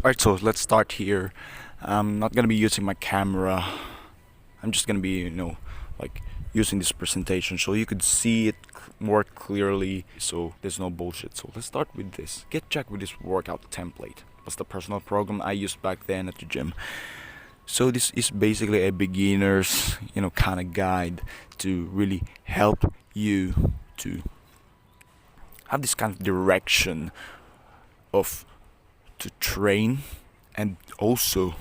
Alright, so let's start here. I'm not gonna be using my camera. I'm just gonna be, like using this presentation so you could see it more clearly. So there's no bullshit. So let's start with this. Get checked with this workout template. That's the personal program I used back then at the gym. So this is basically a beginner's, kind of guide to really help you to have this kind of direction of to train, and also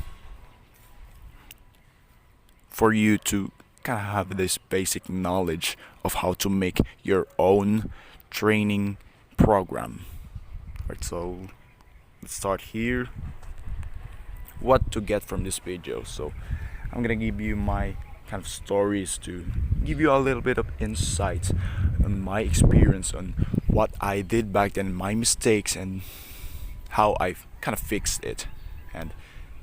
for you to kind of have this basic knowledge of how to make your own training program. Right, so let's start here. What to get from this video? So I'm gonna give you my kind of stories to give you a little bit of insight on my experience on what I did back then, my mistakes, and how I kind of fixed it. And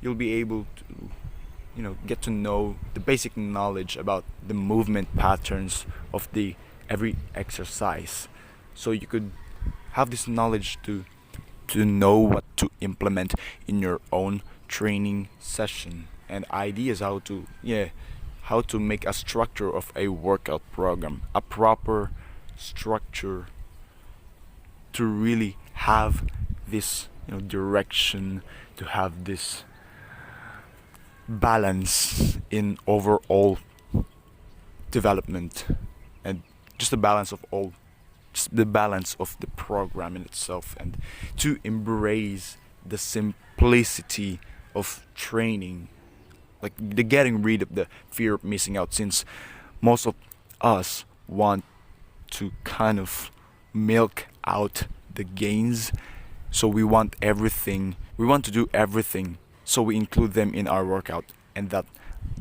you'll be able to get to know the basic knowledge about the movement patterns of the every exercise, so you could have this knowledge to know what to implement in your own training session, and ideas how to make a structure of a workout program, a proper structure to really have this direction, to have this balance in overall development, and just the balance of all just the balance of the program in itself, and to embrace the simplicity of training, like the getting rid of the fear of missing out, since most of us want to kind of milk out the gains. So we want to do everything, so we include them in our workout, and that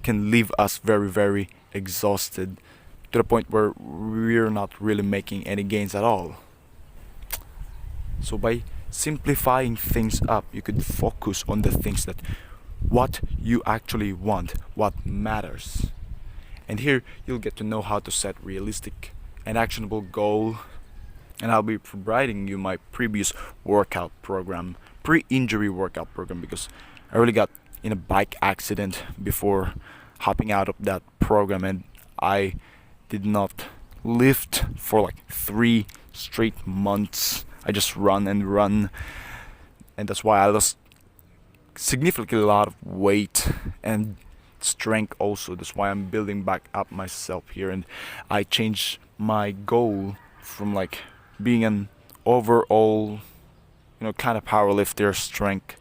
can leave us very, very exhausted, to the point where we're not really making any gains at all. So by simplifying things up, you could focus on the things that what you actually want, what matters. And here you'll get to know how to set realistic and actionable goal. And I'll be providing you my previous workout program, pre-injury workout program, because I really got in a bike accident before hopping out of that program, and I did not lift for like 3 straight months. I just run and run, and that's why I lost significantly a lot of weight and strength also. That's why I'm building back up myself here, and I changed my goal from like being an overall kind of powerlifter strength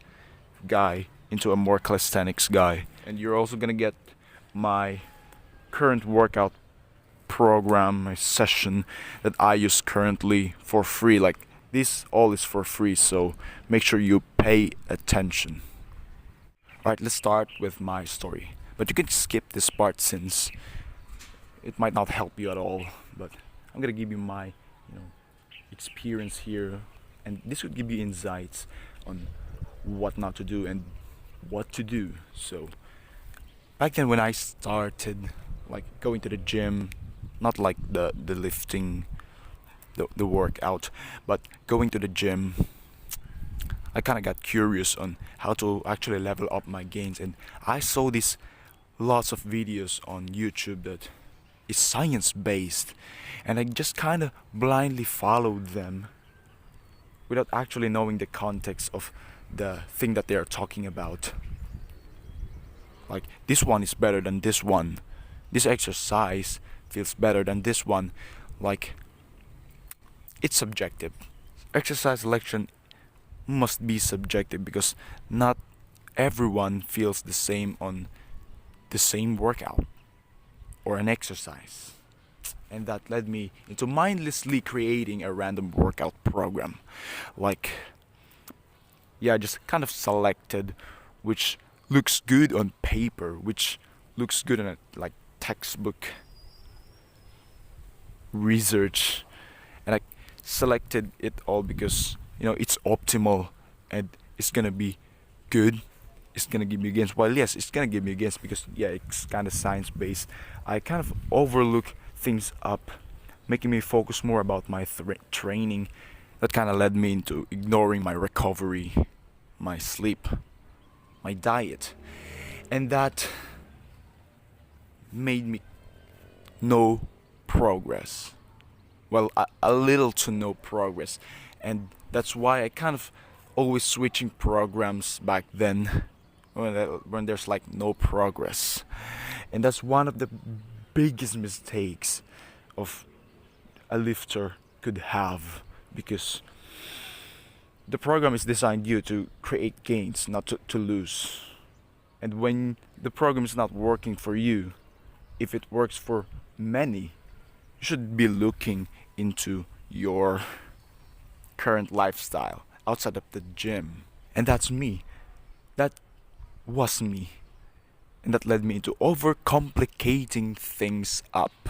guy into a more calisthenics guy. And you're also gonna get my current workout program, my session that I use currently for free. Like this all is for free, so make sure you pay attention. Alright, let's start with my story, but you can skip this part since it might not help you at all. But I'm gonna give you my experience here, and this would give you insights on what not to do and what to do. So back then when I started like going to the gym, not like the lifting, the workout, but going to the gym, I kind of got curious on how to actually level up my gains, and I saw these lots of videos on YouTube that is science based, and I just kind of blindly followed them without actually knowing the context of the thing that they are talking about. Like this one is better than this one, this exercise feels better than this one. Like it's subjective. Exercise selection must be subjective, because not everyone feels the same on the same workout or an exercise. And that led me into mindlessly creating a random workout program. Like, yeah, I just kind of selected which looks good on paper, which looks good in a like textbook research, and I selected it all because it's optimal and it's gonna be good. It's gonna give me gains. Well, yes, it's gonna give me gains because it's kind of science based. I kind of overlook things up, making me focus more about my training. That kind of led me into ignoring my recovery. my sleep, my diet, and that made me no progress. Well, a little to no progress, and that's why I kind of always switching programs back then when there's like no progress, and that's one of the biggest mistakes of a lifter could have, because the program is designed you to create gains, not to lose. And when the program is not working for you, if it works for many, you should be looking into your current lifestyle outside of the gym. And that's me. That was me. And that led me into overcomplicating things up.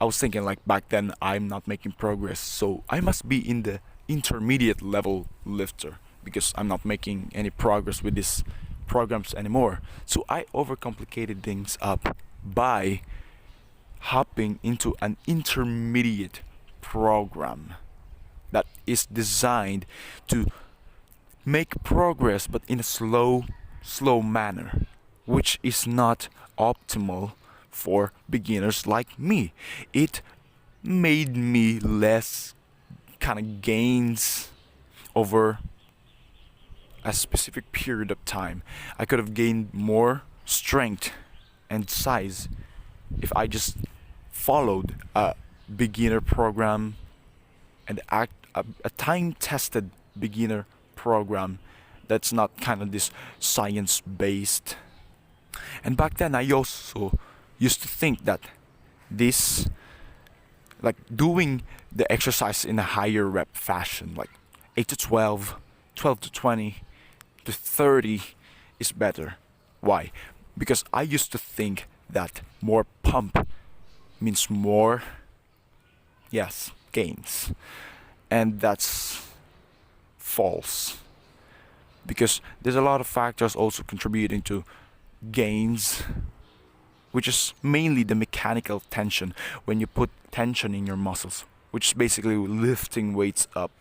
I was thinking like back then I'm not making progress, so I must be in the intermediate level lifter because I'm not making any progress with these programs anymore. So I overcomplicated things up by hopping into an intermediate program that is designed to make progress but in a slow manner, which is not optimal for beginners like me. It made me less kind of gains over a specific period of time. I could have gained more strength and size if I just followed a beginner program and a time-tested beginner program that's not kind of this science-based. And back then I also used to think that this, like doing the exercise in a higher rep fashion, like 8 to 12, 12 to 20 to 30 is better. Why? Because I used to think that more pump means more, yes, gains. And that's false. Because there's a lot of factors also contributing to gains, which is mainly the mechanical tension. When you put tension in your muscles, which is basically lifting weights up,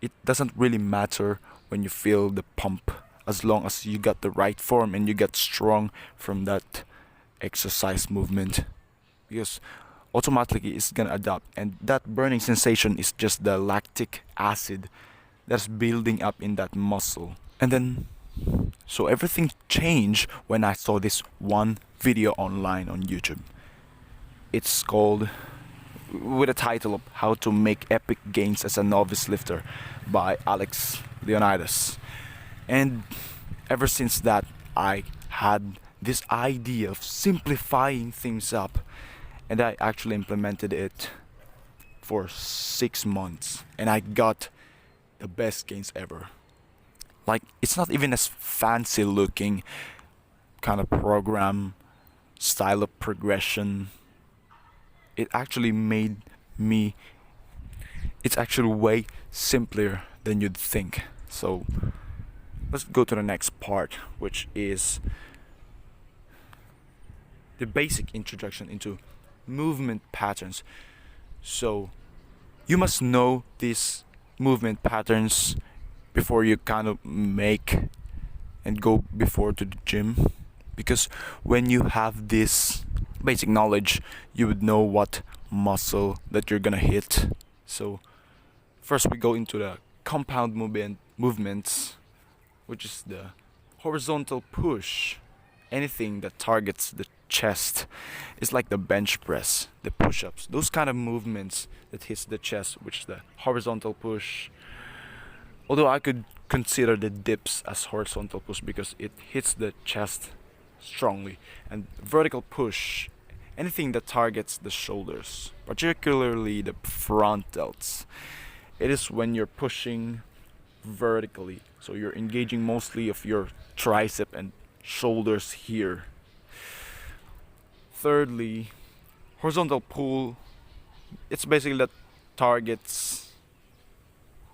it doesn't really matter when you feel the pump, as long as you got the right form and you get strong from that exercise movement, because automatically it's gonna adapt, and that burning sensation is just the lactic acid that's building up in that muscle. And then so everything changed when I saw this one video online on YouTube. It's called, with a title of How to Make Epic Gains as a Novice Lifter by Alex Leonidas. And ever since that, I had this idea of simplifying things up, and I actually implemented it for 6 months, and I got the best gains ever. Like, it's not even as fancy looking kind of program, style of progression. It actually made me, it's actually way simpler than you'd think. So let's go to the next part, which is the basic introduction into movement patterns. So you must know these movement patterns before you kind of make and go before to the gym, because when you have this basic knowledge, you would know what muscle that you're gonna hit. So first we go into the compound movements, which is the horizontal push. Anything that targets the chest is like the bench press, the push-ups, those kind of movements that hits the chest, which is the horizontal push. Although I could consider the dips as horizontal push because it hits the chest strongly. And vertical push, anything that targets the shoulders, particularly the front delts. It is when you're pushing vertically, so you're engaging mostly of your tricep and shoulders here. Thirdly, horizontal pull, it's basically that targets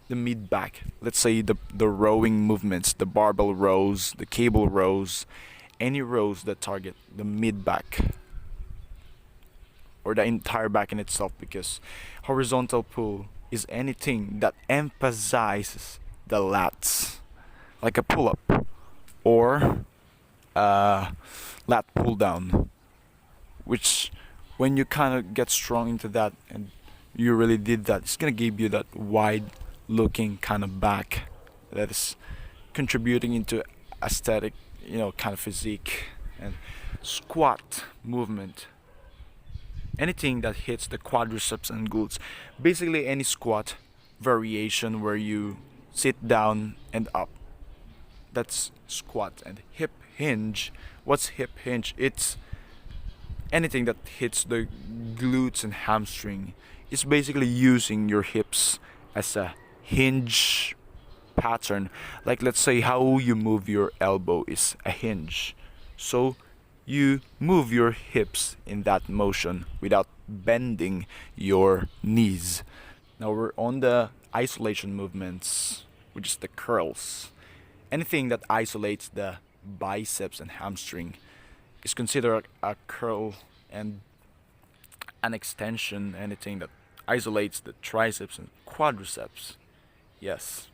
the mid back. Let's say the rowing movements, the barbell rows, the cable rows, any rows that target the mid back or the entire back in itself, because horizontal pull is anything that emphasizes the lats, like a pull up or lat pull down, which when you kind of get strong into that and you really did that, it's gonna give you that wide looking kind of back that is contributing into aesthetic, kind of physique. And squat movement, anything that hits the quadriceps and glutes, basically any squat variation where you sit down and up, that's squat. And hip hinge, what's hip hinge? It's anything that hits the glutes and hamstring. It's basically using your hips as a hinge pattern. Like, let's say how you move your elbow is a hinge, so you move your hips in that motion without bending your knees. Now we're on the isolation movements, which is the curls. Anything that isolates the biceps and hamstring is considered a curl, and an extension, anything that isolates the triceps and quadriceps. Yes.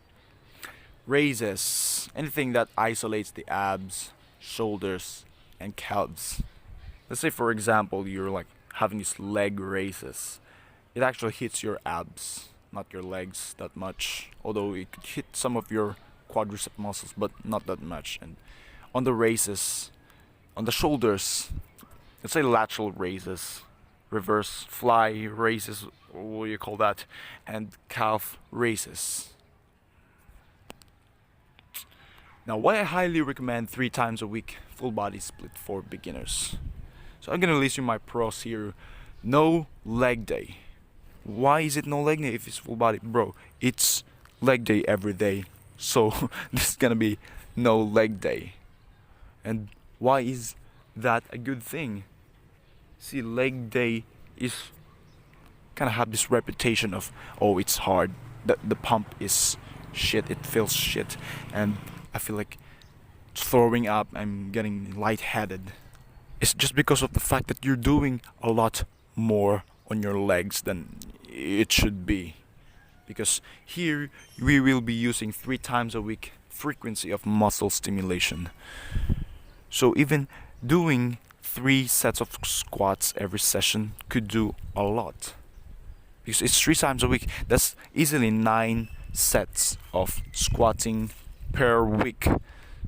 Raises, anything that isolates the abs, shoulders, and calves. Let's say, for example, you're like having these leg raises. It actually hits your abs, not your legs that much. Although it could hit some of your quadricep muscles, but not that much. And on the raises, on the shoulders, let's say lateral raises, reverse fly raises, what do you call that, and calf raises. Now, why I highly recommend 3 times a week full body split for beginners. So I'm gonna list you my pros here. No leg day. Why is it no leg day if it's full body? Bro, it's leg day every day. So this is gonna be no leg day. And why is that a good thing? See, leg day is kind of have this reputation of, oh, it's hard. The pump is shit. It feels shit. And I feel like throwing up. I'm getting lightheaded. It's just because of the fact that you're doing a lot more on your legs than it should be. Because here we will be using 3 times a week frequency of muscle stimulation. So even doing 3 sets of squats every session could do a lot. Because it's 3 times a week. That's easily 9 sets of squatting per week.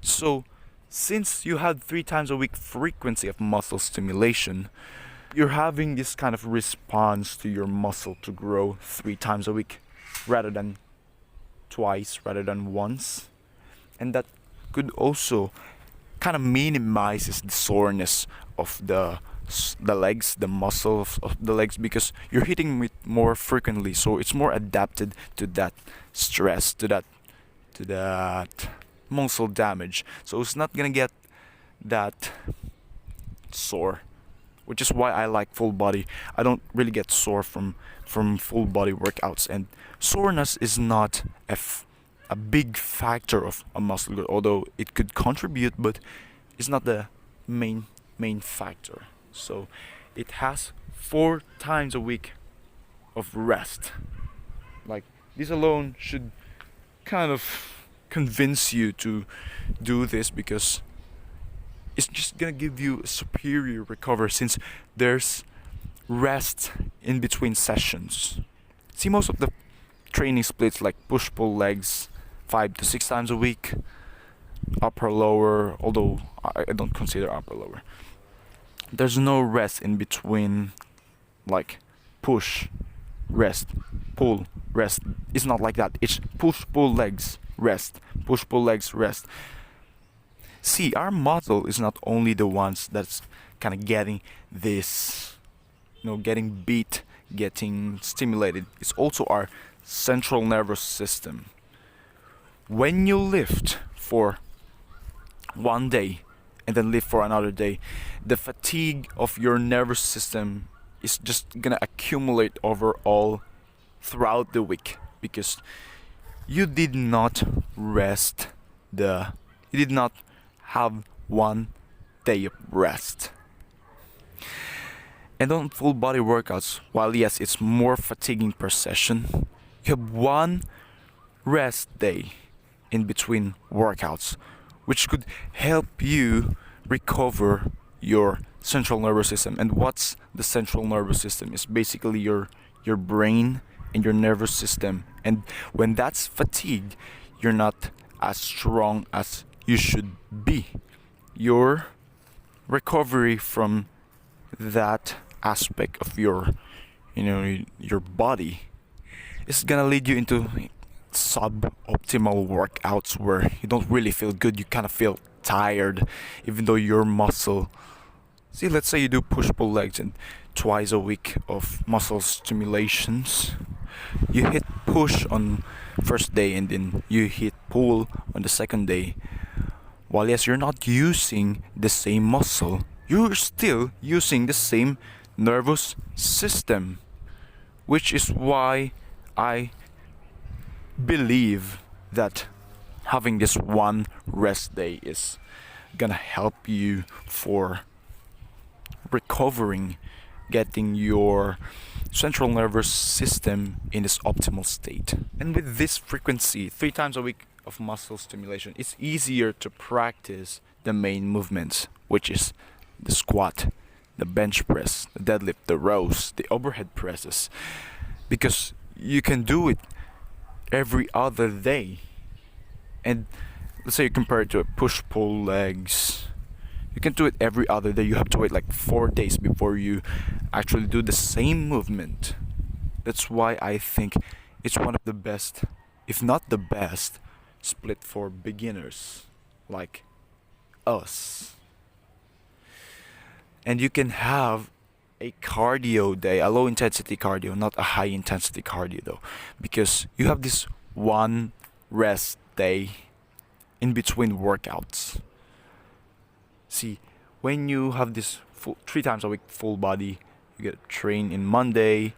So since you have 3 times a week frequency of muscle stimulation, you're having this kind of response to your muscle to grow 3 times a week rather than twice, rather than once. And that could also kind of minimizes the soreness of the legs, the muscles of the legs, because you're hitting it more frequently, so it's more adapted to that stress, to that muscle damage, so it's not gonna get that sore, which is why I like full body. I don't really get sore from full body workouts, and soreness is not a big factor of a muscle growth, although it could contribute, but it's not the main factor. So it has 4 times a week of rest. Like, this alone should kind of convince you to do this, because it's just gonna give you a superior recovery since there's rest in between sessions. See, most of the training splits like push-pull legs 5 to 6 times a week, upper lower, although I don't consider upper lower. There's no rest in between, like push, rest, pull, rest. It's not like that. It's push, pull, legs, rest, push, pull, legs, rest. See, our muscle is not only the ones that's kind of getting this, getting beat, getting stimulated. It's also our central nervous system. When you lift for one day and then lift for another day, the fatigue of your nervous system is just gonna accumulate overall throughout the week, because you did not rest you did not have one day of rest. And on full body workouts, while yes, it's more fatiguing per session, you have one rest day in between workouts, which could help you recover your central nervous system. And what's the central nervous system? Is basically your brain and your nervous system. And when that's fatigued, you're not as strong as you should be. Your recovery from that aspect of your body is gonna lead you into suboptimal workouts where you don't really feel good. You kind of feel tired, even though your muscle. See, let's say you do push-pull legs and twice a week of muscle stimulations. You hit push on first day and then you hit pull on the second day. While yes, you're not using the same muscle, you're still using the same nervous system, which is why I believe that having this one rest day is gonna help you for recovering, getting your central nervous system in this optimal state. And with this frequency, 3 times a week of muscle stimulation, it's easier to practice the main movements, which is the squat, the bench press, the deadlift, the rows, the overhead presses, because you can do it every other day. And let's say you compare it to a push-pull legs, you can do it every other day. You have to wait like 4 days before you actually do the same movement. That's why I think it's one of the best, if not the best, split for beginners like us. And you can have a cardio day, a low intensity cardio, not a high intensity cardio though, because you have this one rest day in between workouts. See, when you have this 3 times a week full body, you get train in Monday,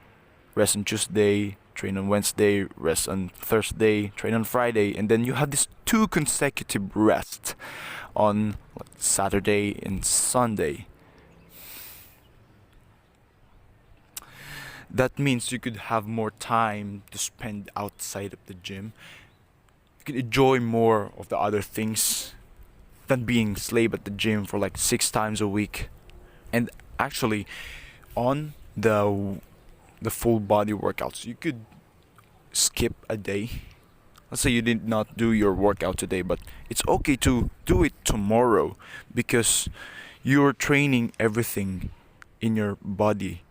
rest on Tuesday, train on Wednesday, rest on Thursday, train on Friday, and then you have this 2 consecutive rest on Saturday and Sunday. That means you could have more time to spend outside of the gym. You could enjoy more of the other things than being slave at the gym for like 6 times a week. And actually, on the full body workouts, you could skip a day. Let's say you did not do your workout today, but it's okay to do it tomorrow because you're training everything in your body.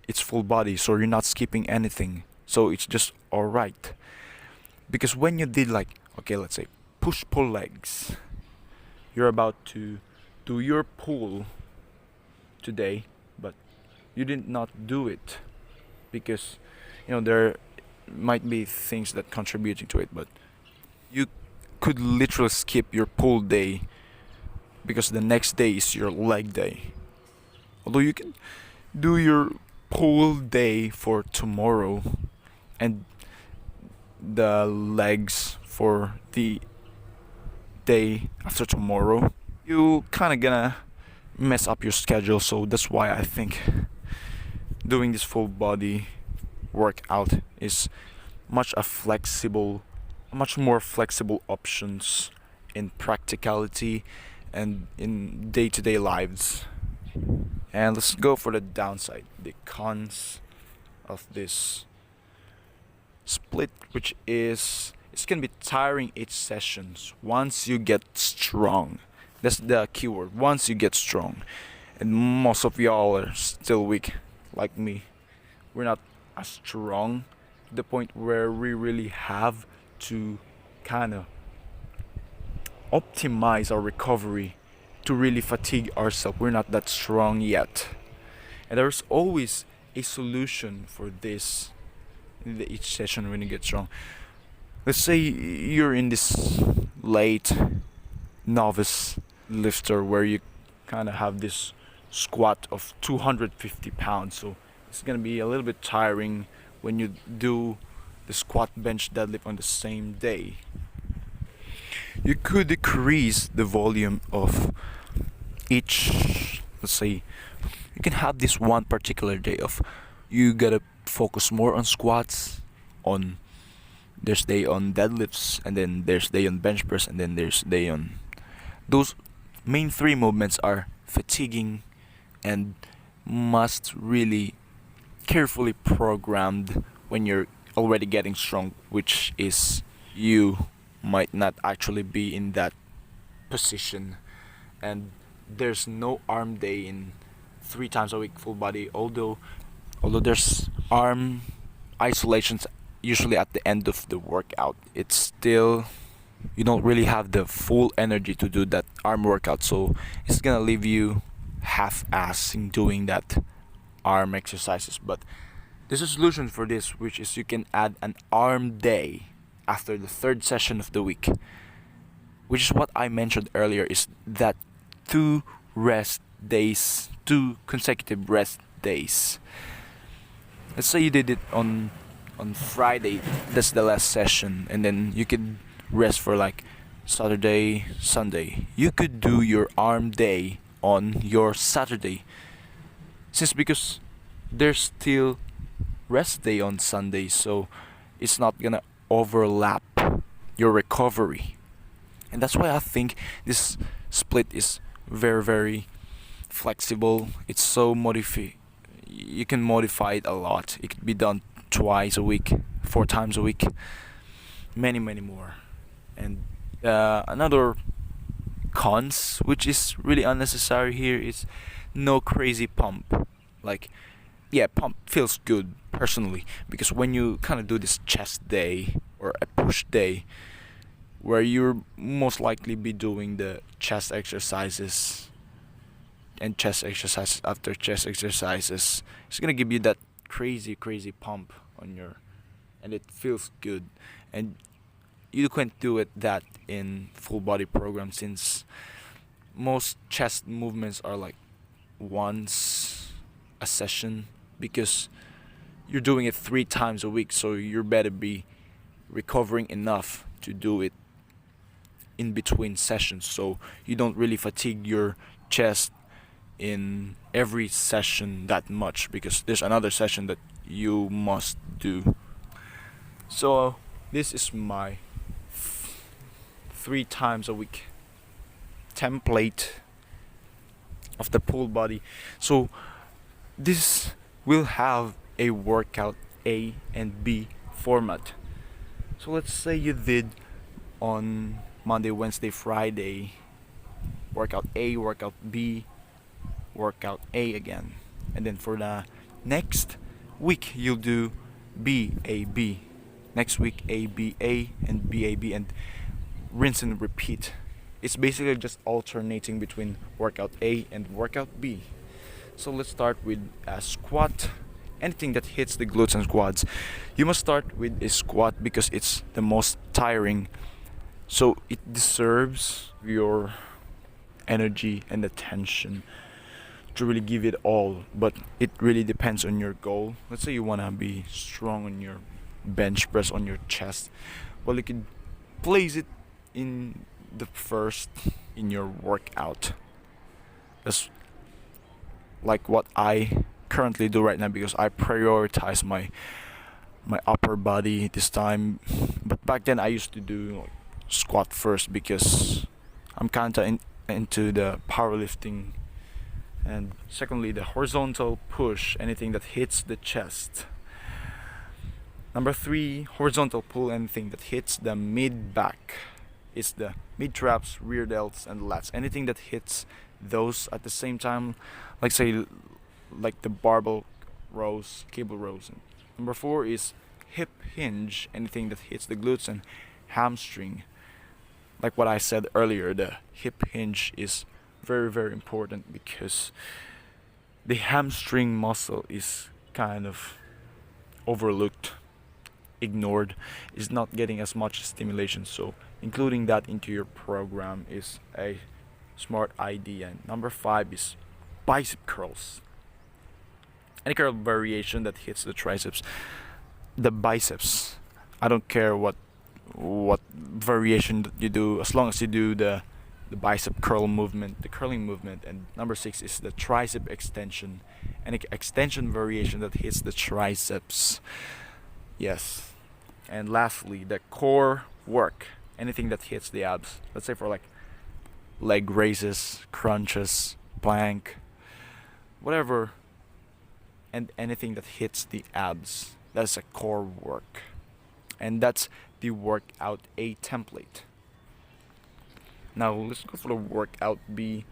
It's full body, so you're not skipping anything. So it's just alright. Because when you did like, okay, let's say push-pull legs, you're about to do your pull today, but you did not do it because there might be things that contributing to it, but you could literally skip your pull day because the next day is your leg day. Although you can do your pull day for tomorrow and the legs for the day after tomorrow, you kind of gonna mess up your schedule. So that's why I think doing this full body workout is much more flexible options in practicality and in day-to-day lives. And let's go for the downside, the cons of this split, which is it's gonna be tiring each sessions once you get strong. That's the keyword, once you get strong. And most of y'all are still weak like me. We're not as strong to the point where we really have to kind of optimize our recovery to really fatigue ourselves. We're not that strong yet. And there's always a solution for this in each session when you get strong. Let's say you're in this late novice lifter where you kind of have this squat of 250 pounds. So it's going to be a little bit tiring when you do the squat bench deadlift on the same day. You could decrease the volume of each, let's say, you can have this one particular day of you gotta focus more on squats, on There's day on deadlifts, and then there's day on bench press, and then there's day on those main three movements are fatiguing and must really carefully programmed when you're already getting strong, which is you might not actually be in that position. And there's no arm day in 3 times a week full body, although there's arm isolations usually at the end of the workout. It's still, you don't really have the full energy to do that arm workout, so it's gonna leave you half-ass in doing that arm exercises. But there's a solution for this, which is you can add an arm day after the third session of the week, which is what I mentioned earlier, is that 2 consecutive rest days. Let's say you did it on Friday, that's the last session, and then you could rest for like Saturday, Sunday. You could do your arm day on your Saturday, since because there's still rest day on Sunday, so it's not gonna overlap your recovery. And that's why I think this split is very, very flexible. It's so you can modify it a lot. It could be done twice a week, 4 times a week, many, many more. And another cons, which is really unnecessary here, is no crazy pump. Like, yeah, pump feels good personally, because when you kind of do this chest day or a push day, where you're most likely be doing the chest exercises and chest exercises after chest exercises, it's gonna give you that crazy, crazy pump on your, and it feels good. And you can't do it that in full body program, since most chest movements are like once a session, because you're doing it 3 times a week, so you better be recovering enough to do it in between sessions, so you don't really fatigue your chest in every session that much, because there's another session that you must do. So this is my 3 times a week template of the full body. So this will have a workout A and B format. So let's say you did on Monday, Wednesday, Friday workout A, workout B, workout A again, and then for the next week you'll do B, A, B, next week A, B, A, and B, A, B, and rinse and repeat. It's basically just alternating between workout A and workout B. So let's start with a squat. Anything that hits the glutes and quads, you must start with a squat because it's the most tiring, so it deserves your energy and attention to really give it all. But it really depends on your goal. Let's say you want to be strong on your bench press, on your chest, well, you could place it in the first in your workout. That's like what I currently do right now, because I prioritize my upper body this time. But back then I used to do like squat first, because I'm kinda into the powerlifting. And secondly, the horizontal push, anything that hits the chest. Number 3, horizontal pull, anything that hits the mid back. It's the mid traps, rear delts, and lats. Anything that hits those at the same time, like say like the barbell rows, cable rows. Number 4 is hip hinge, anything that hits the glutes and hamstring. Like what I said earlier, the hip hinge is very, very important, because the hamstring muscle is kind of overlooked, ignored, is not getting as much stimulation, so including that into your program is a smart idea. And number 5 is bicep curls. Any curl variation that hits the triceps, the biceps. I don't care what variation that you do, as long as you do the bicep curl movement, the curling movement. And number 6 is the tricep extension, any extension variation that hits the triceps. Yes. And lastly, the core work, anything that hits the abs. Let's say for like leg raises, crunches, plank, whatever, and anything that hits the abs. That's a core work. And that's the workout A template. Now let's go for the workout B.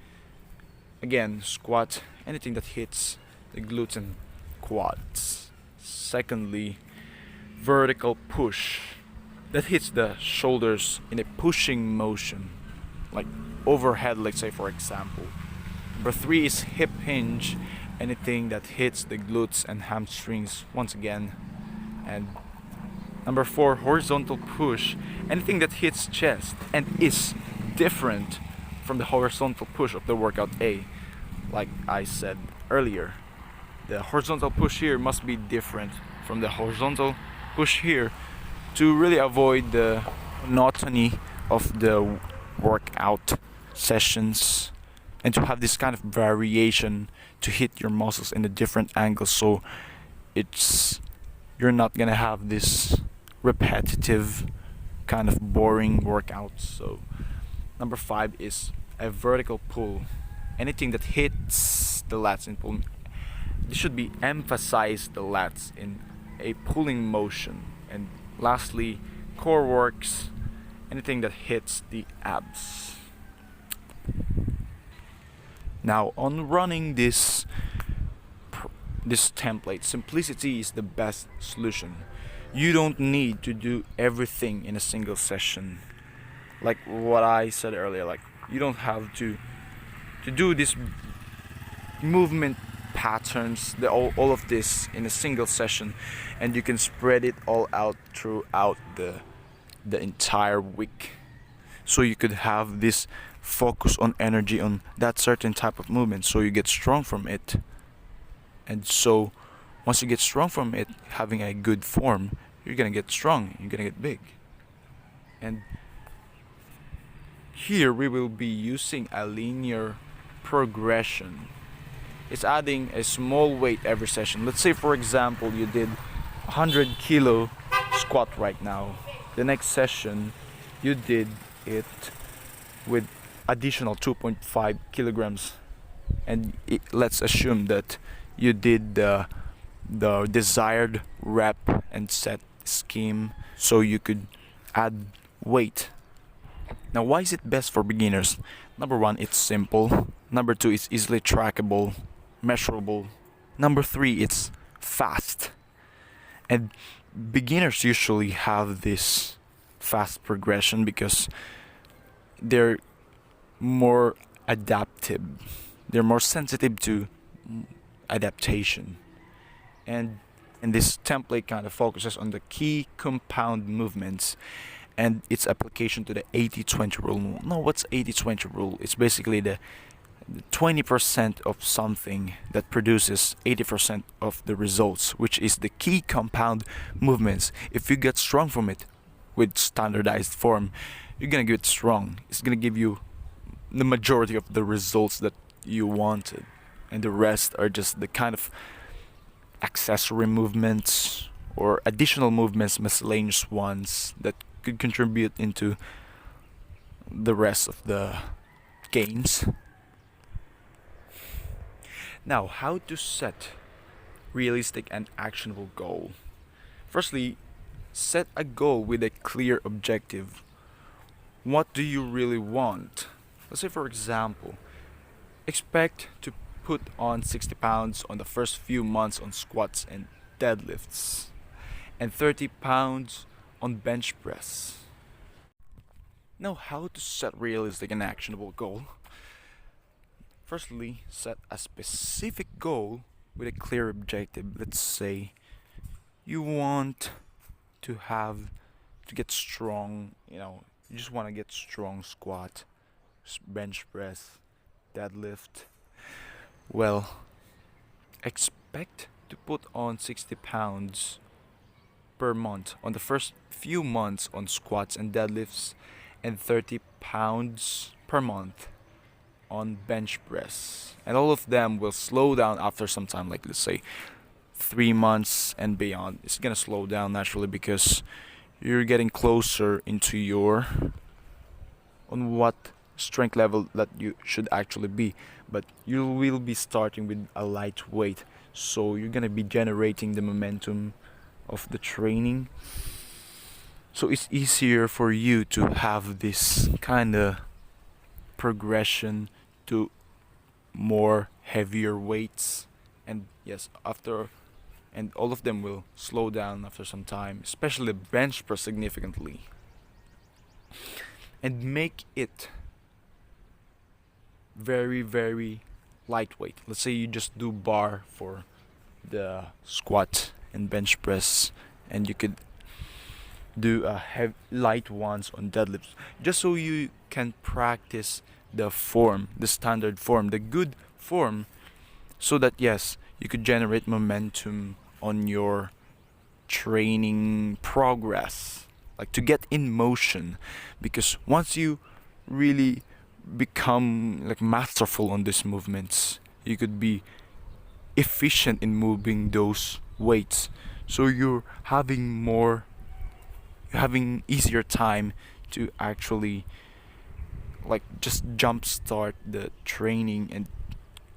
Again, squat, anything that hits the glutes and quads. Secondly, vertical push that hits the shoulders in a pushing motion, like overhead, let's say for example. Number 3 is hip hinge, anything that hits the glutes and hamstrings once again. And number 4, horizontal push, anything that hits chest and is different from the horizontal push of the workout A. Like I said earlier, the horizontal push here must be different from the horizontal push here to really avoid the monotony of the workout sessions, and to have this kind of variation to hit your muscles in a different angle, so you're not gonna have this repetitive kind of boring workouts. So number 5 is a vertical pull, anything that hits the lats in pull. This should be emphasize the lats in a pulling motion. And lastly, core works, anything that hits the abs. Now on running this template, simplicity is the best solution. You don't need to do everything in a single session. Like what I said earlier, like you don't have to do this movement patterns, all of this in a single session, and you can spread it all out throughout the entire week. So you could have this focus on energy on that certain type of movement, so you get strong from it. And so once you get strong from it, having a good form, you're gonna get strong, you're gonna get big. And here we will be using a linear progression. It's adding a small weight every session. Let's say for example you did 100 kilo squat right now. The next session you did it with additional 2.5 kilograms, and let's assume that you did the desired rep and set scheme, so you could add weight. Now why is it best for beginners? Number 1, it's simple. Number 2, it's easily trackable, measurable. Number 3, it's fast. And beginners usually have this fast progression because they're more adaptive. They're more sensitive to adaptation. And this template kind of focuses on the key compound movements and its application to the 80-20 rule. No, what's 80-20 rule? It's basically the 20% of something that produces 80% of the results, which is the key compound movements. If you get strong from it with standardized form, you're gonna get strong. It's gonna give you the majority of the results that you wanted, and the rest are just the kind of accessory movements or additional movements, miscellaneous ones that could contribute into the rest of the gains. Now, how to set realistic and actionable goal. Firstly, set a goal with a clear objective. What do you really want? Let's say for example, expect to put on 60 pounds on the first few months on squats and deadlifts, and 30 pounds on bench press. Now, how to set realistic and actionable goal? Firstly, set a specific goal with a clear objective. Let's say you want to get strong, you just want to get strong squat, bench press, deadlift. Well, expect to put on 60 pounds per month on the first few months on squats and deadlifts, and 30 pounds per month on bench press. And all of them will slow down after some time, like let's say 3 months and beyond. It's gonna slow down naturally because you're getting closer into your on what strength level that you should actually be. But you will be starting with a lightweight, so you're gonna be generating the momentum of the training, so it's easier for you to have this kind of progression to more heavier weights. And yes, after, and all of them will slow down after some time, especially the bench press significantly. And make it very, very lightweight. Let's say you just do bar for the squat and bench press, and you could do light ones on deadlifts, just so you can practice the form, the standard form, the good form, so that yes, you could generate momentum on your training progress, like to get in motion. Because once you really become like masterful on these movements, you could be efficient in moving those weights, so you're having easier time to actually like just jumpstart the training and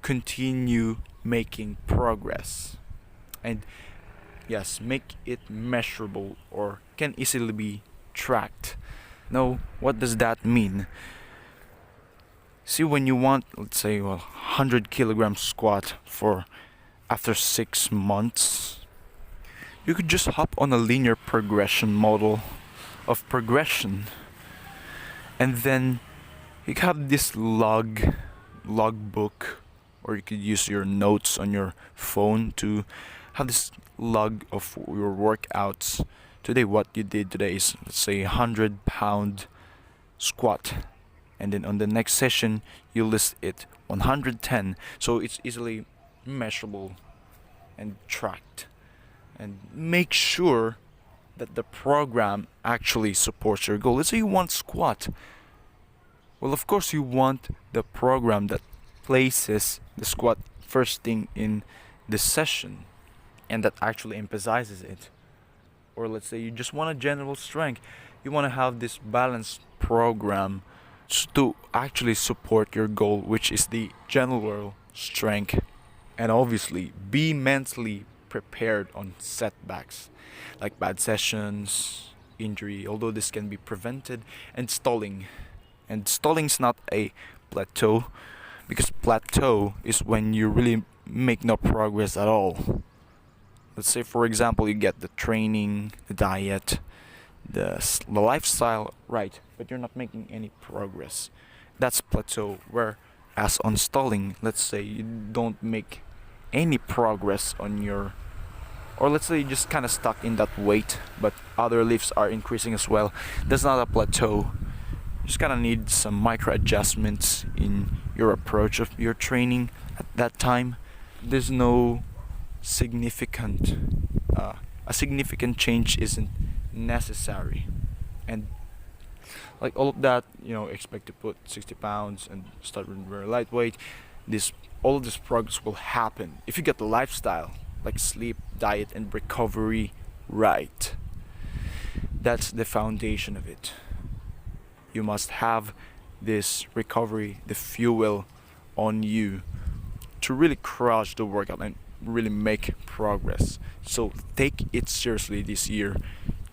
continue making progress. And yes, make it measurable or can easily be tracked. Now, what does that mean? See, when you want, let's say, 100 kilogram squat for after 6 months, you could just hop on a linear progression model of progression, and then you have this log book, or you could use your notes on your phone to have this log of your workouts. Today, what you did today is, let's say, 100-pound squat, and then on the next session you list it 110, so it's easily measurable and tracked. And make sure that the program actually supports your goal. Let's say you want squat. Well, of course you want the program that places the squat first thing in the session and that actually emphasizes it. Or let's say you just want a general strength. You want to have this balanced program to actually support your goal, which is the general strength. And obviously be mentally prepared on setbacks like bad sessions, injury, although this can be prevented, and stalling. And stalling is not a plateau, because plateau is when you really make no progress at all. Let's say, for example, you get the training, the diet, the lifestyle right, but you're not making any progress. That's plateau. Whereas on stalling, let's say you don't make any progress on your, or let's say you just kind of stuck in that weight, but other lifts are increasing as well. That's not a plateau. You just kind of need some micro adjustments in your approach of your training at that time. There's no significant, a significant change isn't necessary. And like all of that, expect to put 60 pounds and start with very lightweight. All of this progress will happen if you get the lifestyle, like sleep, diet, and recovery right. That's the foundation of it. You must have this recovery, the fuel on you to really crush the workout and really make progress. So take it seriously this year.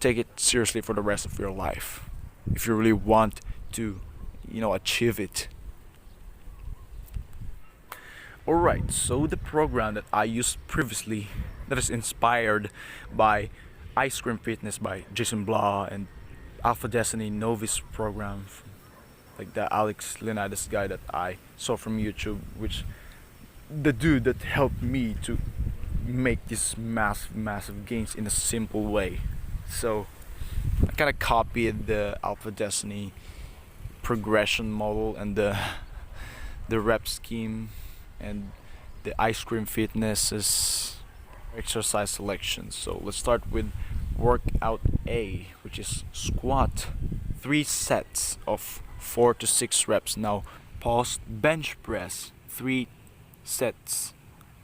Take it seriously for the rest of your life if you really want to, achieve it. Alright, so the program that I used previously, that is inspired by Ice Cream Fitness by Jason Blah and Alpha Destiny Novice program, like the Alex Leonidas guy that I saw from YouTube, which the dude that helped me to make these massive gains in a simple way. So I kind of copied the Alpha Destiny progression model and the rep scheme and the Ice Cream Fitness's exercise selection. So let's start with workout A, which is squat, 3 sets of 4 to 6 reps. Now pause, bench press, 3 sets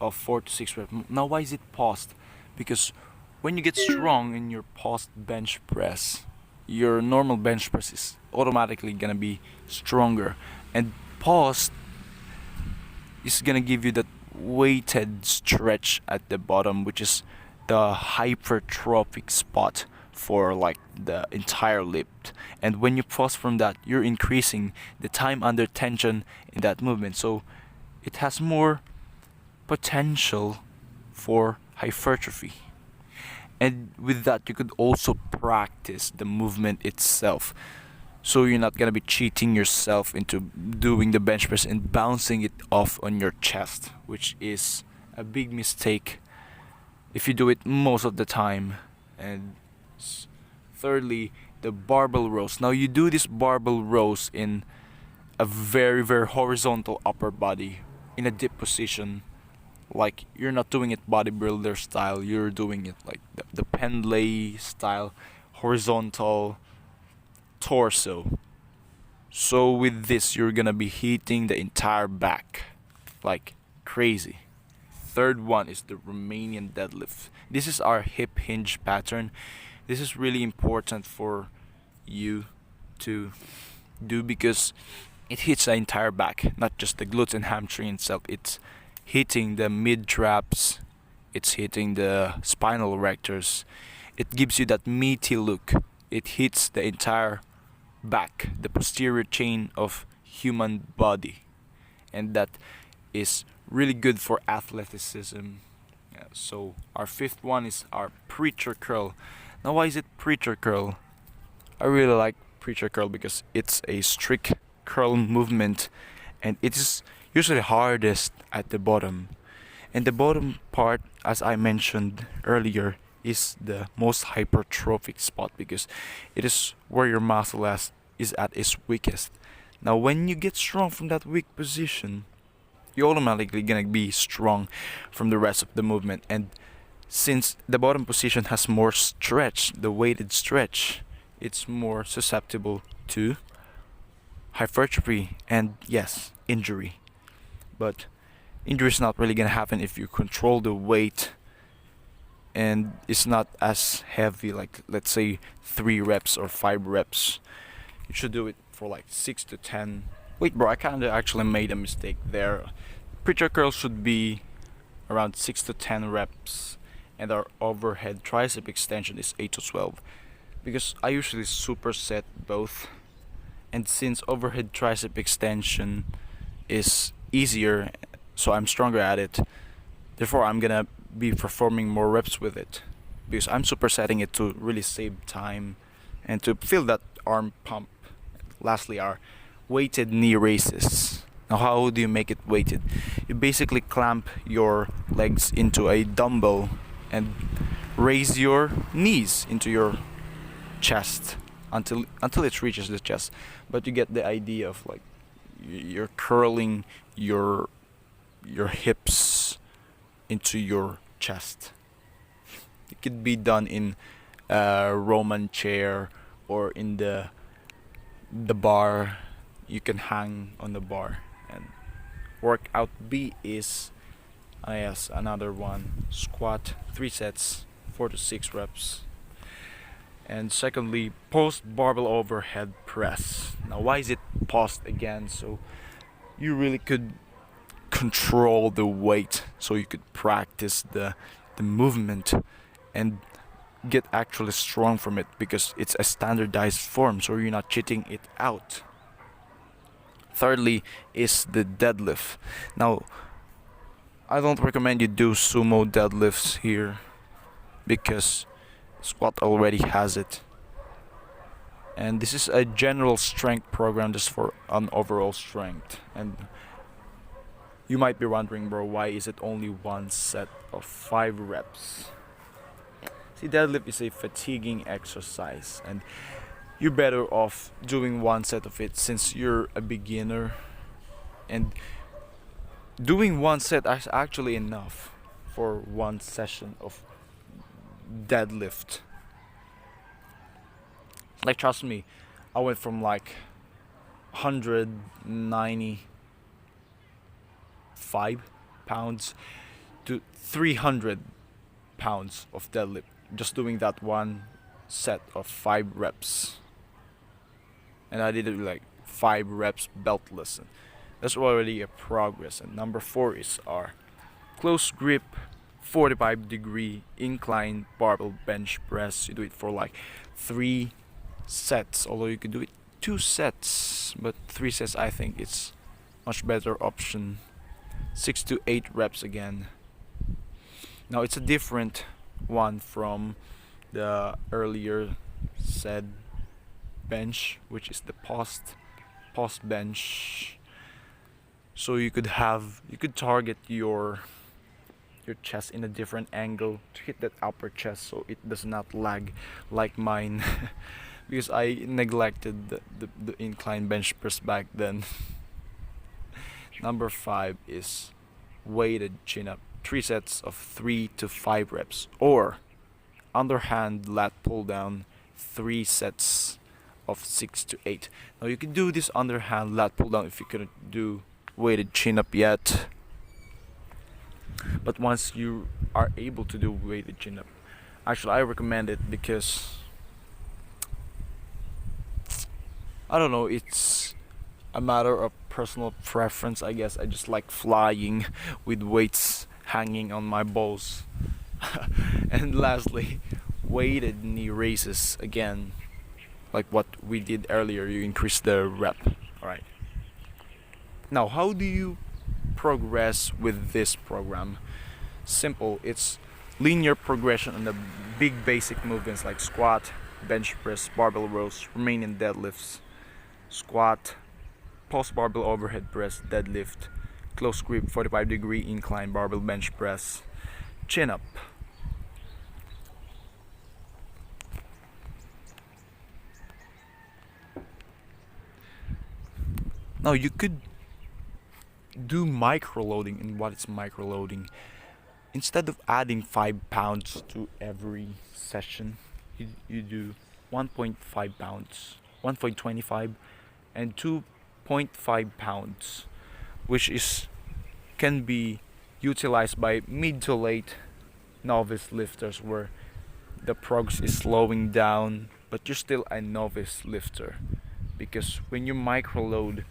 of 4 to 6 reps. Now why is it paused? Because when you get strong in your post bench press, your normal bench press is automatically gonna be stronger, and post is gonna give you that weighted stretch at the bottom, which is the hypertrophic spot for like the entire lift. And when you pause from that, you're increasing the time under tension in that movement, so it has more potential for hypertrophy. And with that, you could also practice the movement itself, so you're not gonna be cheating yourself into doing the bench press and bouncing it off on your chest, which is a big mistake if you do it most of the time. And thirdly, the barbell rows. Now you do this barbell rows in a very very horizontal upper body in a dip position, like you're not doing it bodybuilder style, you're doing it like the pendlay style, horizontal torso. So with this, you're gonna be hitting the entire back like crazy. Third one is the Romanian deadlift. This is our hip hinge pattern. This is really important for you to do because it hits the entire back, not just the glutes and hamstring itself. It's hitting the mid traps, it's hitting the spinal erectors. It gives you that meaty look. It hits the entire back, the posterior chain of human body, and that is really good for athleticism. Yeah, so our fifth one is our preacher curl. Now why is it preacher curl? I really like preacher curl because it's a strict curl movement, and it is usually hardest at the bottom. And the bottom part, as I mentioned earlier, is the most hypertrophic spot because it is where your muscle is at its weakest. Now when you get strong from that weak position, you're automatically gonna be strong from the rest of the movement. And since the bottom position has more stretch, the weighted stretch, it's more susceptible to hypertrophy and yes, injury. But injury is not really gonna happen if you control the weight and it's not as heavy, like let's say 3 reps or 5 reps. You should do it for like 6 to 10. Wait bro, I kinda actually made a mistake there. Preacher curl should be around 6 to 10 reps, and our overhead tricep extension is 8 to 12 because I usually superset both. And since overhead tricep extension is easier, so I'm stronger at it, therefore I'm gonna be performing more reps with it because I'm supersetting it to really save time and to feel that arm pump. Lastly, our weighted knee raises. Now how do you make it weighted? You basically clamp your legs into a dumbbell and raise your knees into your chest until it reaches the chest. But you get the idea of like you're curling your hips into your chest. It could be done in a Roman chair or in the bar. You can hang on the bar. And workout B is yes, another one. Squat 3 sets, 4 to 6 reps. And secondly, post barbell overhead press. Now why is it paused again? So you really could control the weight, so you could practice the movement and get actually strong from it because it's a standardized form, so you're not cheating it out. Thirdly is the deadlift. Now I don't recommend you do sumo deadlifts here because squat already has it, and this is a general strength program just for an overall strength. And you might be wondering, bro, why is it only one set of 5 reps? See, deadlift is a fatiguing exercise, and you're better off doing one set of it since you're a beginner. And doing one set is actually enough for one session of deadlift. Like, trust me, I went from like 195 pounds to 300 pounds of deadlift just doing that one set of 5 reps, and I did it like 5 reps beltless. And that's already a progress. And number 4 is our close grip 45-degree incline barbell bench press. You do it for like 3 sets, although you could do it 2 sets, but 3 sets I think it's much better option. 6 to 8 reps again. Now it's a different one from the earlier said bench, which is the post bench. So you could target your chest in a different angle to hit that upper chest so it does not lag like mine. Because I neglected the incline bench press back then. Number 5 is weighted chin up, 3 sets of 3 to 5 reps, or underhand lat pull down, 3 sets of 6 to 8. Now you can do this underhand lat pull down if you couldn't do weighted chin up yet. But once you are able to do weighted chin up, actually I recommend it because I don't know, it's a matter of personal preference, I guess. I just like flying with weights hanging on my balls. And lastly, weighted knee raises. Again, like what we did earlier, you increase the rep. Alright. Now, how do you progress with this program? Simple. It's linear progression on the big basic movements like squat, bench press, barbell rows, Romanian deadlifts, squat, post barbell overhead press, deadlift, close grip 45-degree incline barbell bench press, chin up. Now you could do micro loading. And what is micro loading? Instead of adding 5 pounds to every session, you do 1.5 pounds, 1.25 and 2.5 pounds, which can be utilized by mid to late novice lifters where the progress is slowing down but you're still a novice lifter, because when you micro load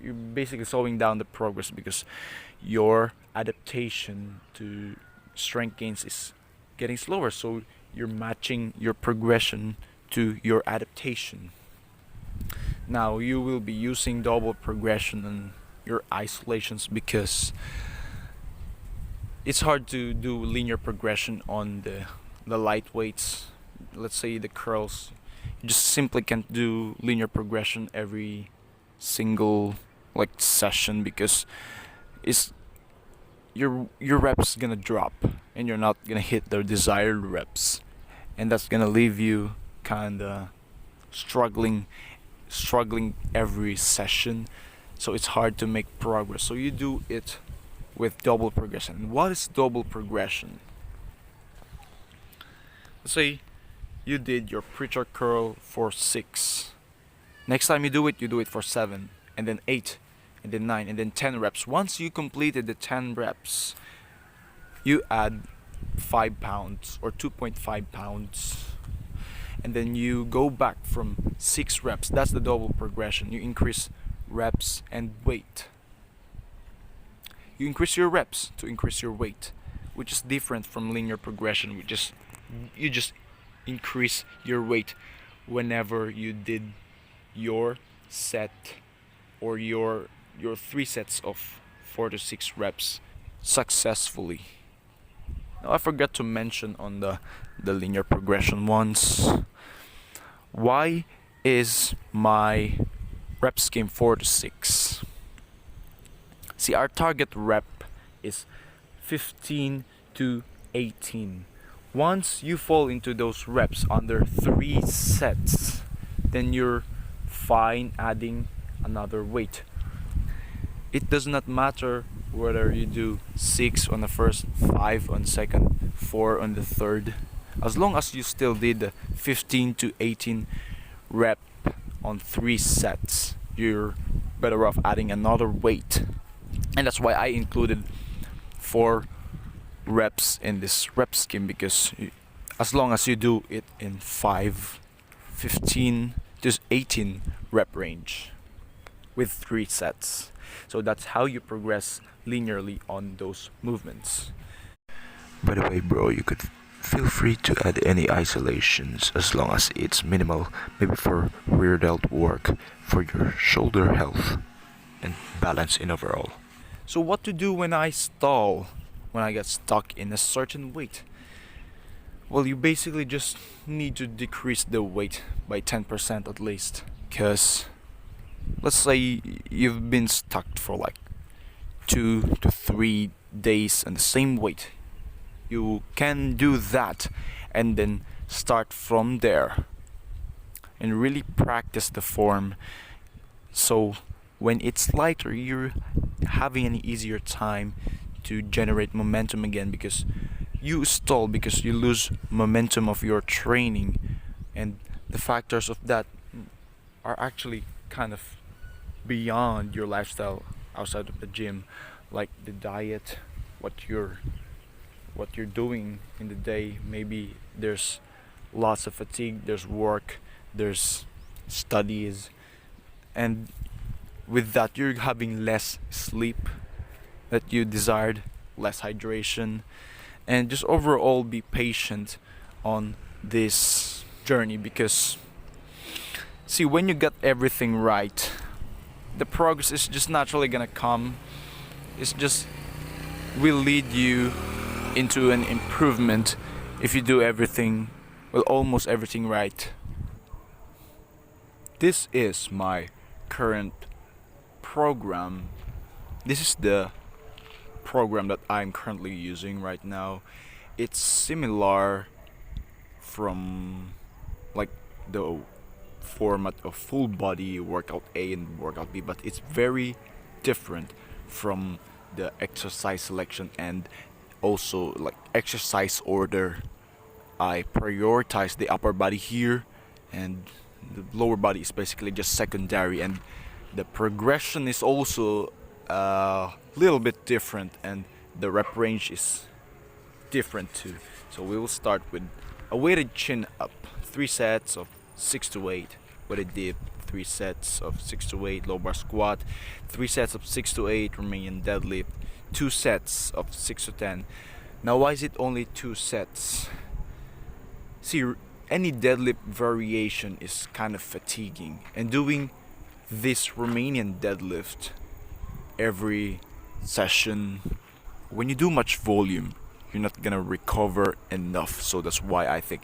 you're basically slowing down the progress because your adaptation to strength gains is getting slower, so you're matching your progression to your adaptation. Now you will be using double progression in your isolations because it's hard to do linear progression on the light weights. Let's say the curls, you just simply can't do linear progression every single session because it's your reps gonna drop and you're not gonna hit the desired reps, and that's gonna leave you kinda struggling every session, so it's hard to make progress. So you do it with double progression. And what is double progression? Let's say you did your preacher curl for 6. Next time you do it for 7, and then 8, and then 9, and then 10 reps. Once you completed the 10 reps, you add 5 pounds or 2.5 pounds. And then you go back from 6 reps. That's the double progression. You increase reps and weight. You increase your reps to increase your weight, which is different from linear progression. You just increase your weight whenever you did your set or your 3 sets of 4 to 6 reps successfully. Now I forgot to mention on the linear progression ones, why is my rep scheme 4 to 6? See, our target rep is 15 to 18. Once you fall into those reps under 3 sets, then you're fine adding another weight. It does not matter whether you do 6 on the first, 5 on second, 4 on the third. As long as you still did the 15 to 18 rep on 3 sets, you're better off adding another weight. And that's why I included 4 reps in this rep scheme, because as long as you do it in 5, 15 to 18 rep range with 3 sets. So that's how you progress linearly on those movements. By the way, bro, you could feel free to add any isolations as long as it's minimal, maybe for rear delt work, for your shoulder health and balance in overall. So what to do when I stall, when I get stuck in a certain weight? Well, you basically just need to decrease the weight by 10% at least. Because let's say you've been stuck for like 2 to 3 days on the same weight. You can do that and then start from there and really practice the form, so when it's lighter you're having an easier time to generate momentum again, because you stall because you lose momentum of your training, and the factors of that are actually kind of beyond your lifestyle outside of the gym, like the diet, what you're doing in the day. Maybe there's lots of fatigue, there's work, there's studies, and with that you're having less sleep that you desired, less hydration, and just overall be patient on this journey, because see, when you get everything right, the progress is just naturally gonna come. It's just will lead you into an improvement if you do everything, well, almost everything right. This is my current program. This is the program that I'm currently using right now. It's similar from like the format of full body workout A and workout B, but it's very different from the exercise selection and also like exercise order. I prioritize the upper body here, and the lower body is basically just secondary, and the progression is also a little bit different, and the rep range is different too. So we will start with a weighted chin up, 3 sets of 6 to 8, weighted dip, 3 sets of 6 to 8, low bar squat, 3 sets of 6 to 8 Romanian deadlift, 2 sets of 6 to 10. Now why is it only 2 sets? See, any deadlift variation is kind of fatiguing, and doing this Romanian deadlift every session, when you do much volume, you're not gonna recover enough. So that's why I think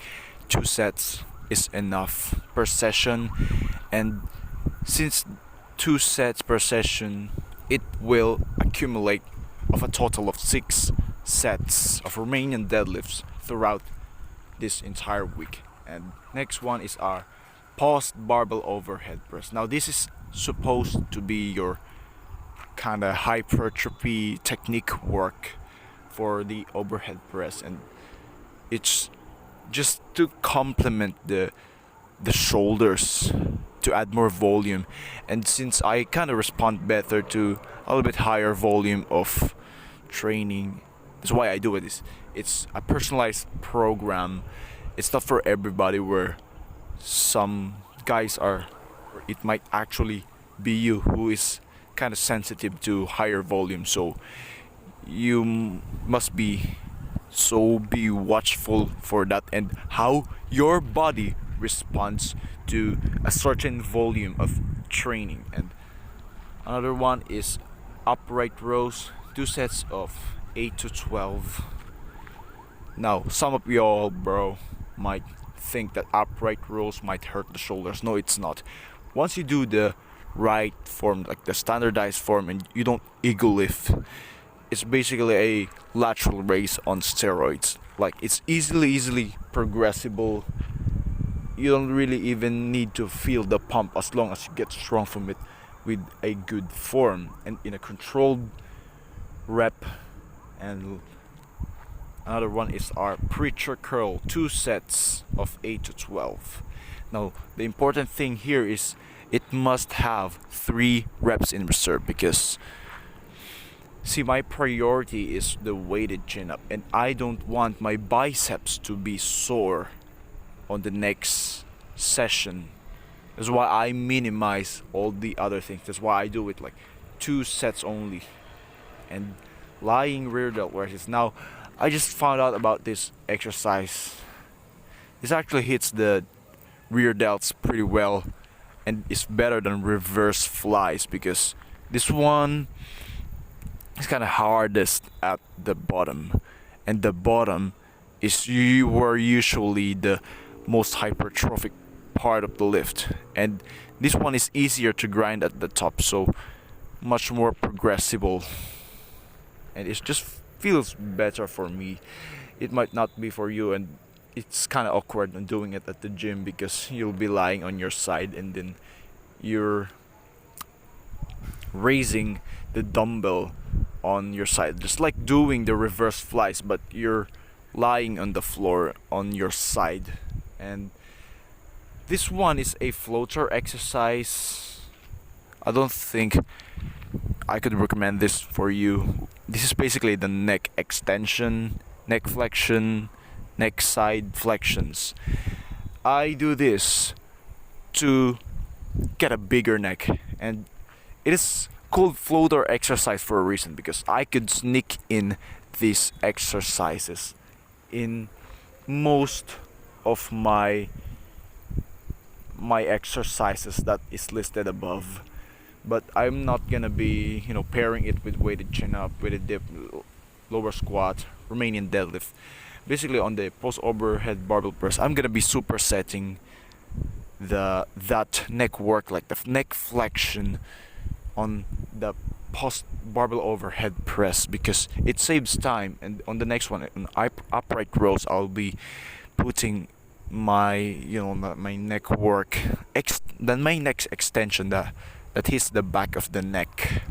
2 sets is enough per session, and since 2 sets per session, it will accumulate of a total of 6 sets of Romanian deadlifts throughout this entire week. And next one is our paused barbell overhead press. Now this is supposed to be your kind of hypertrophy technique work for the overhead press, and it's just to complement the shoulders, to add more volume. And since I kind of respond better to a little bit higher volume of training, that's why I do it. It's a personalized program. It's not for everybody, where some guys are, or it might actually be you who is kind of sensitive to higher volume. So you must be watchful for that, and how your body responds to a certain volume of training. And another one is upright rows, 2 sets of 8 to 12. Now some of y'all, bro, might think that upright rows might hurt the shoulders. No, it's not. Once you do the right form, like the standardized form, and you don't ego lift, it's basically a lateral raise on steroids. Like, it's easily progressible. You don't really even need to feel the pump as long as you get strong from it with a good form and in a controlled rep. And another one is our preacher curl, 2 sets of 8 to 12. Now the important thing here is it must have 3 reps in reserve, because See, my priority is the weighted chin up, and I don't want my biceps to be sore on the next session. That's why I minimize all the other things. That's why I do it like 2 sets only. And lying rear delt raises. Now, I just found out about this exercise. This actually hits the rear delts pretty well, and it's better than reverse flies because this one is kind of hardest at the bottom, and the bottom is you were usually the most hypertrophic part of the lift, and this one is easier to grind at the top, so much more progressible, and it just feels better for me. It might not be for you, and it's kind of awkward on doing it at the gym because you'll be lying on your side and then you're raising the dumbbell on your side, just like doing the reverse flies, but you're lying on the floor on your side. And this one is a floater exercise. I don't think I could recommend this for you. This is basically the neck extension, neck flexion, neck side flexions. I do this to get a bigger neck, and it is called floater exercise for a reason because I could sneak in these exercises in most of my exercises that is listed above, but I'm not gonna be pairing it with weighted chin up, weighted dip, lower squat, Romanian deadlift. Basically on the post overhead barbell press I'm gonna be supersetting that neck work, like the neck flexion on the post barbell overhead press because it saves time. And on the next one, on upright rows, I'll be putting my my neck work, then my neck extension that hits the back of the neck.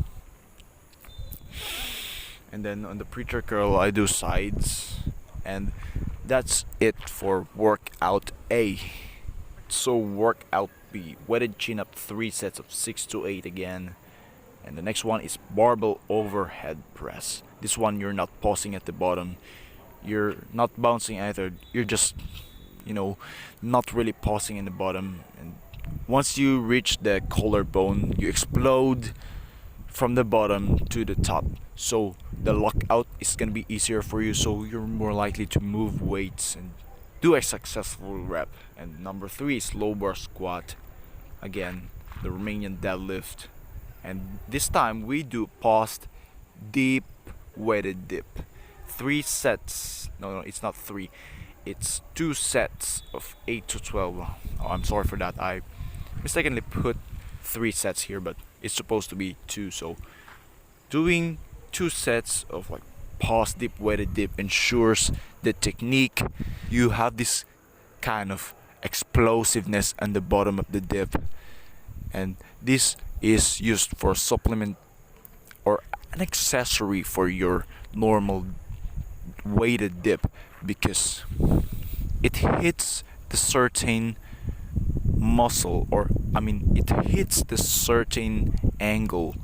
And then on the preacher curl I do sides, and that's it for workout A. So workout B, weighted chin up 3 sets of 6 to 8 again. And the next one is barbell overhead press. This one you're not pausing at the bottom, you're not bouncing either, you're just not really pausing in the bottom, and once you reach the collarbone you explode from the bottom to the top, so the lockout is gonna be easier for you, so you're more likely to move weights and do a successful rep. And number 3 is low bar squat, again the Romanian deadlift, and this time we do paused deep weighted dip. 3 sets, no, it's not 3, it's 2 sets of 8 to 12. Oh, I'm sorry for that, I mistakenly put 3 sets here, but it's supposed to be 2. So doing 2 sets of like paused deep weighted dip ensures the technique, you have this kind of explosiveness on the bottom of the dip, and this is used for supplement or an accessory for your normal weighted dip because it hits the certain muscle, or it hits the certain angle,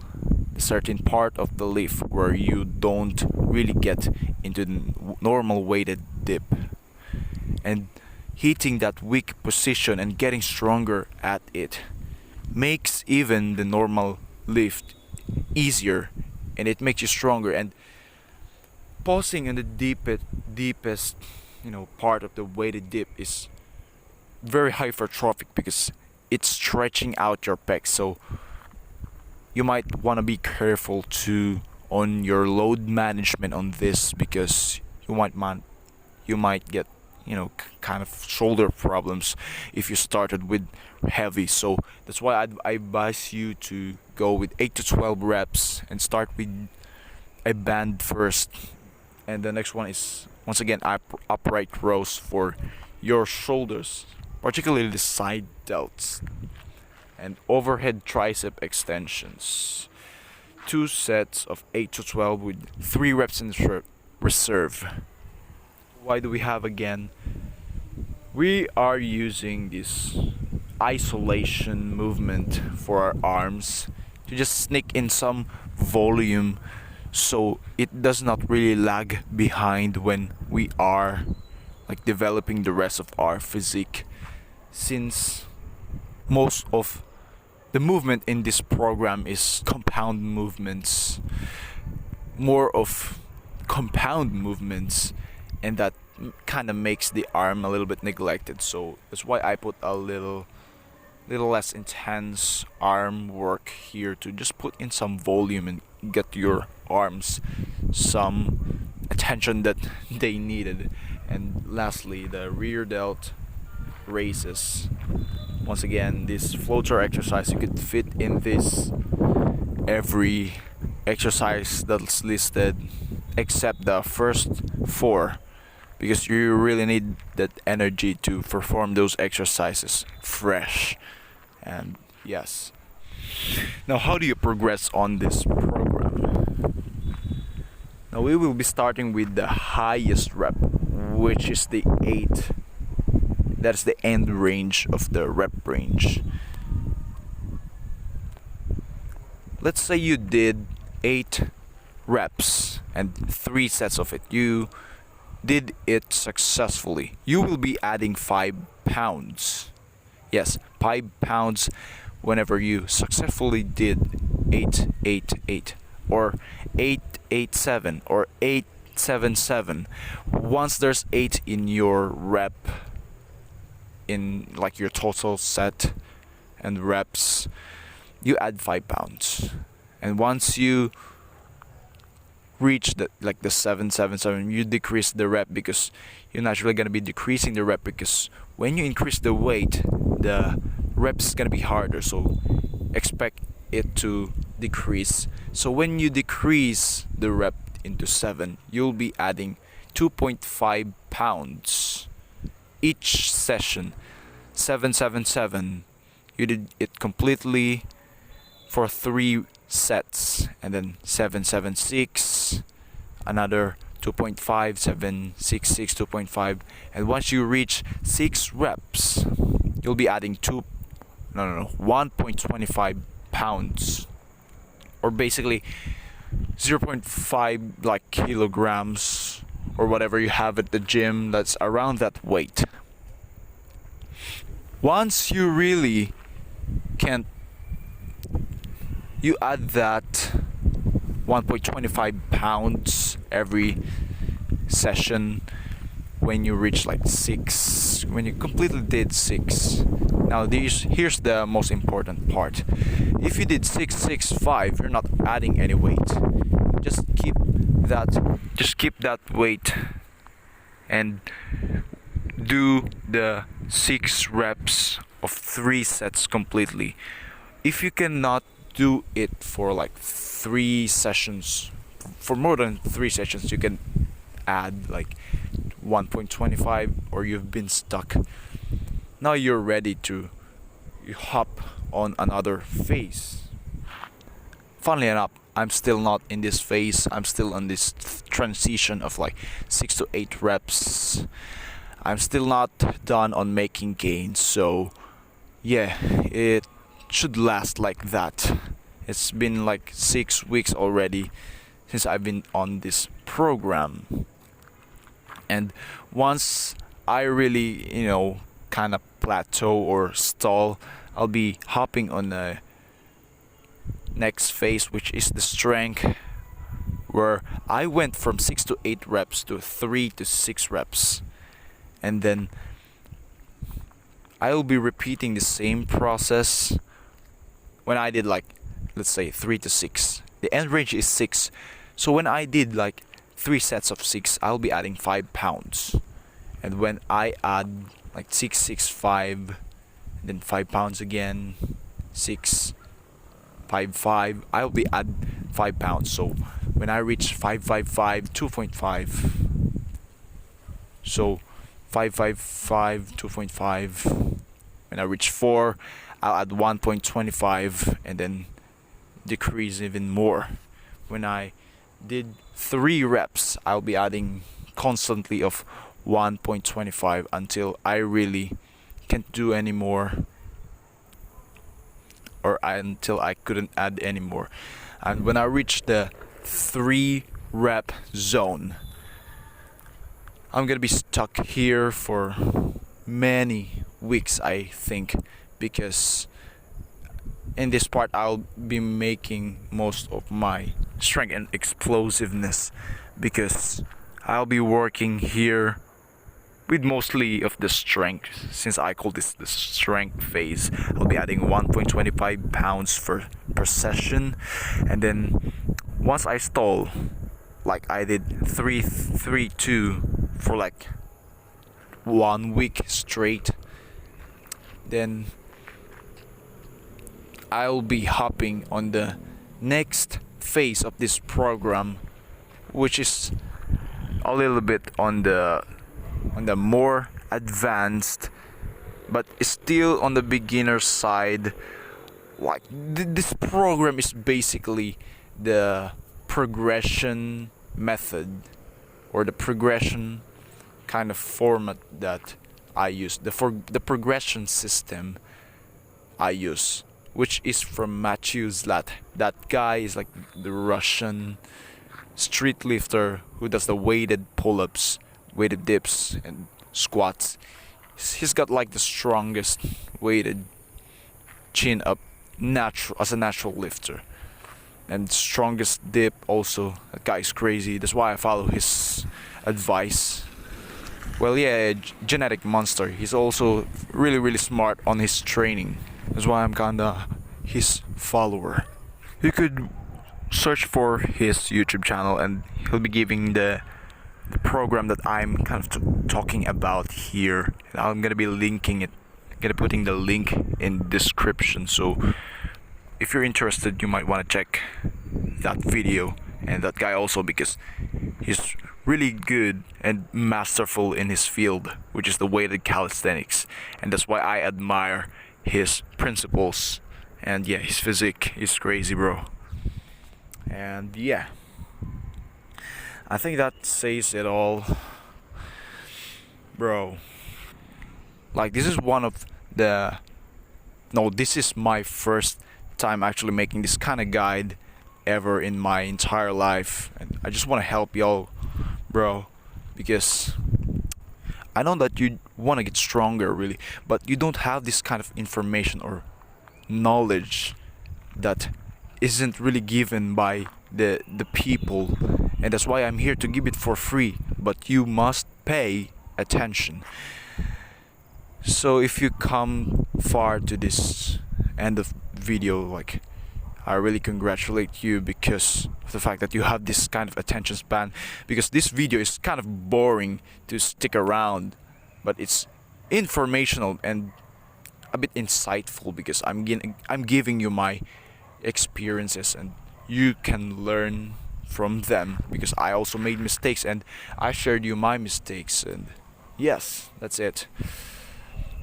the certain part of the lift where you don't really get into the normal weighted dip, and hitting that weak position and getting stronger at it makes even the normal lift easier, and it makes you stronger. And pausing in the deepest part of the weighted dip is very hypertrophic because it's stretching out your pecs, so you might want to be careful too on your load management on this because you might get kind of shoulder problems if you started with heavy. So that's why I advise you to go with 8 to 12 reps and start with a band first, and the next one is once again upright rows for your shoulders, particularly the side delts, and overhead tricep extensions. 2 sets of 8 to 12 with 3 reps in reserve. Why do we have again? We are using this isolation movement for our arms to just sneak in some volume so it does not really lag behind when we are like developing the rest of our physique, since most of the movement in this program is compound movements, more of compound movements, and that kind of makes the arm a little bit neglected. So that's why I put a little less intense arm work here to just put in some volume and get your arms some attention that they needed. And lastly, the rear delt raises. Once again, this floater exercise, you could fit in this every exercise that's listed except the first four, because you really need that energy to perform those exercises fresh. And yes, now how do you progress on this program? Now we will be starting with the highest rep, which is the 8. That's the end range of the rep range. Let's say you did 8 reps and 3 sets of it. You did it successfully. You will be adding 5 pounds. Yes, 5 pounds whenever you successfully did 8, 8, 8, or 8, 8, 7, or 8, 7, 7. Once there's 8 in your rep, in like your total set and reps, you add 5 pounds. And once you reach the 7, 7, 7, you decrease the rep, because you're naturally going to be decreasing the rep, because when you increase the weight, the reps is going to be harder, so expect it to decrease. So when you decrease the rep into 7, you'll be adding 2.5 pounds each session. 7, 7, 7, you did it completely for 3 sets, and then 7, 7, 6, another 2.5, 7, 6, 6, 2.5, and once you reach 6 reps, you'll be adding 1.25 pounds, or basically 0.5 like kilograms, or whatever you have at the gym that's around that weight. Once you really can't, you add that 1.25 pounds every session when you reach like 6, when you completely did 6. Now here's the most important part. If you did 6, 6, 5, you're not adding any weight. Just keep that weight and do the 6 reps of 3 sets completely. If you cannot do it for like 3 sessions, for more than 3 sessions, you can add like 1.25, or you've been stuck. Now you're ready to hop on another phase. Funnily enough, I'm still not in this phase. I'm still on this transition of like 6 to 8 reps. I'm still not done on making gains, so yeah, it should last like that. It's been like 6 weeks already since I've been on this program. And once I really, kind of plateau or stall, I'll be hopping on the next phase, which is the strength, where I went from 6 to 8 reps to 3 to 6 reps. And then I'll be repeating the same process when I did like, let's say 3 to 6. The end range is 6. So when I did like 3 sets of 6, I'll be adding 5 pounds. And when I add like 6, 6, 5, and then 5 pounds again, 6, 5, 5, I'll be add 5 pounds. So when I reach 5, 5, 5, 2.5. So 5, 5, 5, 2.5. When I reach 4, I'll add 1.25 and then decrease even more. When I did 3 reps, I'll be adding constantly of 1.25 until I really can't do anymore, or until I couldn't add anymore. And when I reach the 3 rep zone. I'm gonna be stuck here for many weeks, I think, because in this part I'll be making most of my strength and explosiveness, because I'll be working here with mostly of the strength, since I call this the strength phase. I'll be adding 1.25 pounds per session, and then once I stall, like I did 3-3-2 for like 1 week straight, then I'll be hopping on the next phase of this program, which is a little bit on the more advanced, but it's still on the beginner side. Like this program is basically the progression method, or the progression kind of format that I use, the progression system I use, which is from Matthew Zlat. That guy is like the Russian street lifter who does the weighted pull-ups, weighted dips, and squats. He's got like the strongest weighted chin up natural as a natural lifter, and strongest dip also. That guy's crazy. That's why I follow his advice. Well, yeah, genetic monster. He's also really smart on his training. That's why I'm kinda his follower. You could search for his YouTube channel, and he'll be giving the program that I'm kind of talking about here. I'm gonna be linking it, putting the link in description. So if you're interested, you might want to check that video and that guy also, because he's really good and masterful in his field, which is the weighted calisthenics, and that's why I admire his principles. And yeah, his physique is crazy, bro. And yeah, I think that says it all, bro. Like, this is one of the no, this is my first time actually making this kind of guide ever in my entire life, and I just want to help y'all, bro, because I know that you want to get stronger, really, but you don't have this kind of information or knowledge that isn't really given by the people, and that's why I'm here to give it for free, but you must pay attention. So if you come far to this end of video, like, I really congratulate you, because of the fact that you have this kind of attention span, because this video is kind of boring to stick around, but it's informational and a bit insightful, because I'm giving you my experiences, and you can learn from them, because I also made mistakes and I shared you my mistakes. And yes, that's it.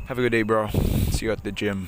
Have a good day, bro. See you at the gym.